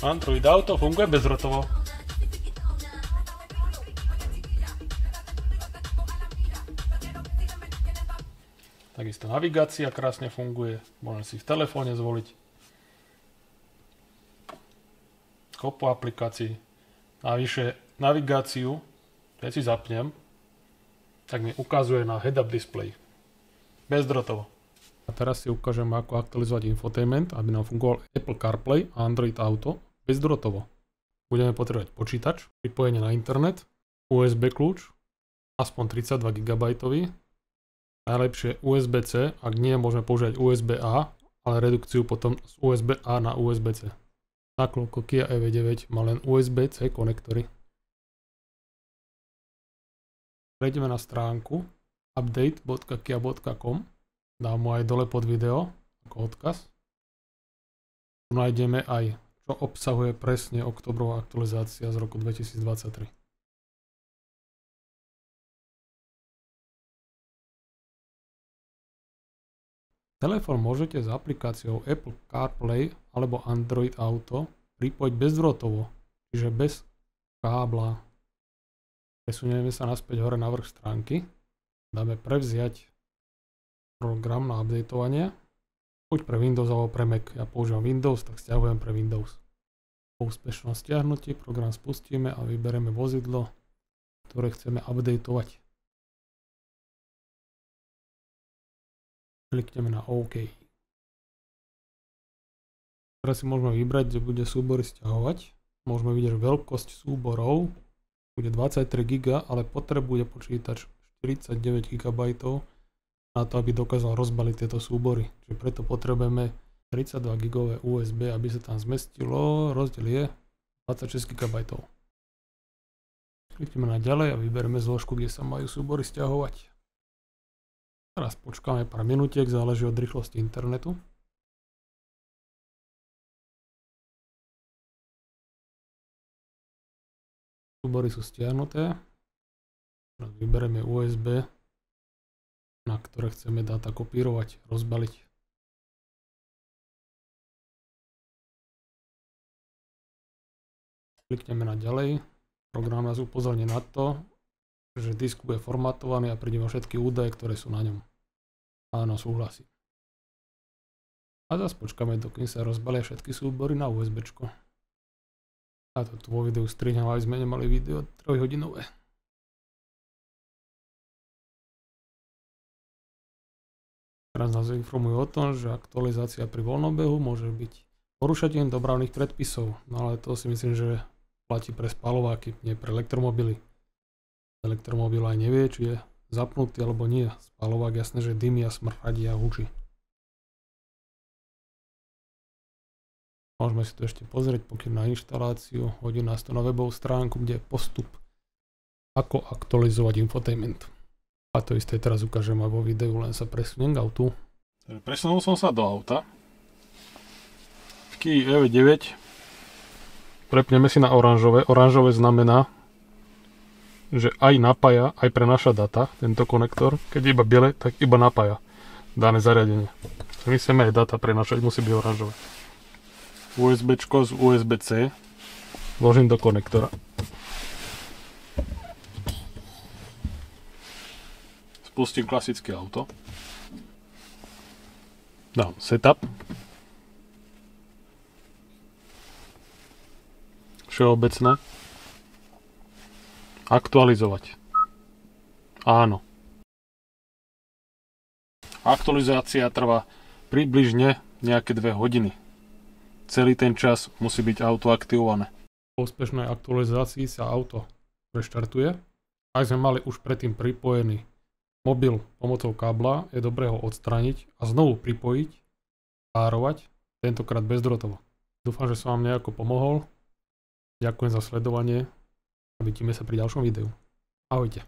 Android Auto funguje bezdrotovo. Takisto navigácia krásne funguje. Môžem si v telefóne zvoliť kopu aplikácií. Navyše navigáciu, keď si zapnem, tak mi ukazuje na head-up display. Bezdrotovo. A teraz si ukážem, ako aktualizovať infotainment, aby nám fungoval Apple CarPlay a Android Auto bezdrotovo. Budeme potrebovať počítač, pripojenie na internet, USB kľúč, aspoň 32 GB, najlepšie USB-C, ak nie, môžeme použiť USB-A, ale redukciu potom z USB-A na USB-C. Nakoľko Kia EV9 má len USB-C konektory. Prejdeme na stránku update.kia.com, dám mu aj dole pod video ako odkaz. Tu nájdeme aj, čo obsahuje presne októbrová aktualizácia z roku 2023. Telefón môžete s aplikáciou Apple CarPlay alebo Android Auto pripojiť bezdrôtovo, čiže bez kábla. Presunieme sa naspäť hore na vrch stránky. Dáme prevziať program na updateovanie. Buď pre Windows alebo pre Mac. Ja používam Windows, tak stiahujem pre Windows. Po úspešnom stiahnutí program spustíme a vyberieme vozidlo, ktoré chceme updateovať. Klikneme na OK. Teraz si môžeme vybrať, kde bude súbory stiahovať. Môžeme vidieť, že veľkosť súborov bude 23 GB, ale potrebuje počítač 49 GB na to, aby dokázal rozbaliť tieto súbory. Čiže preto potrebujeme 32 GB USB, aby sa tam zmestilo. Rozdiel je 26 GB. Klikneme na ďalej a vyberieme zložku, kde sa majú súbory stiahovať. Teraz počkáme pár minútiek, záleží od rýchlosti internetu. Súbory sú stiahnuté. Teraz vyberieme USB, na ktoré chceme dáta kopírovať, rozbaliť. Klikneme na ďalej. Program nás upozorní na to, že disk bude formatovaný a príde všetky údaje, ktoré sú na ňom. Áno, súhlasím. A zase počkáme, dokým sa rozbalia všetky súbory na USBčko. A to tu vo videu strihnem, aby sme nemali video 3-hodinové. Teraz nás informujú o tom, že aktualizácia pri voľnom behu môže byť porušením dopravných predpisov. No ale to si myslím, že platí pre spaľováky, nie pre elektromobily. Elektromobil aj nevie, či je zapnutý alebo nie. Spaľovák jasné, že dymí a smrdí a hučí. Môžeme si to ešte pozrieť, pokým na inštaláciu. Hodí nás to na webovú stránku, kde je postup, ako aktualizovať infotainment. A to isté teraz ukážem aj vo videu, len sa presuniem k autu. Presunul som sa do auta. V Kii EV9 prepneme si na oranžové. Oranžové znamená, že aj napája, aj prenáša data, tento konektor. Keď iba biele, tak iba napája dané zariadenie. My chceme aj data prenášať, musí byť oranžové. USBčko z USB-C vložím do konektora. Spustím klasické auto. Dám setup. Všeobecné. Aktualizovať. Áno. Aktualizácia trvá približne nejaké 2 hodiny. Celý ten čas musí byť auto aktivované. Po úspešnej aktualizácii sa auto reštartuje. Ak sme mali už predtým pripojený mobil pomocou kábla, je dobré ho odstrániť a znovu pripojiť, párovať, tentokrát bezdrôtovo. Dúfam, že som vám nejako pomohol. Ďakujem za sledovanie. Vidíme sa pri ďalšom videu. Ahojte.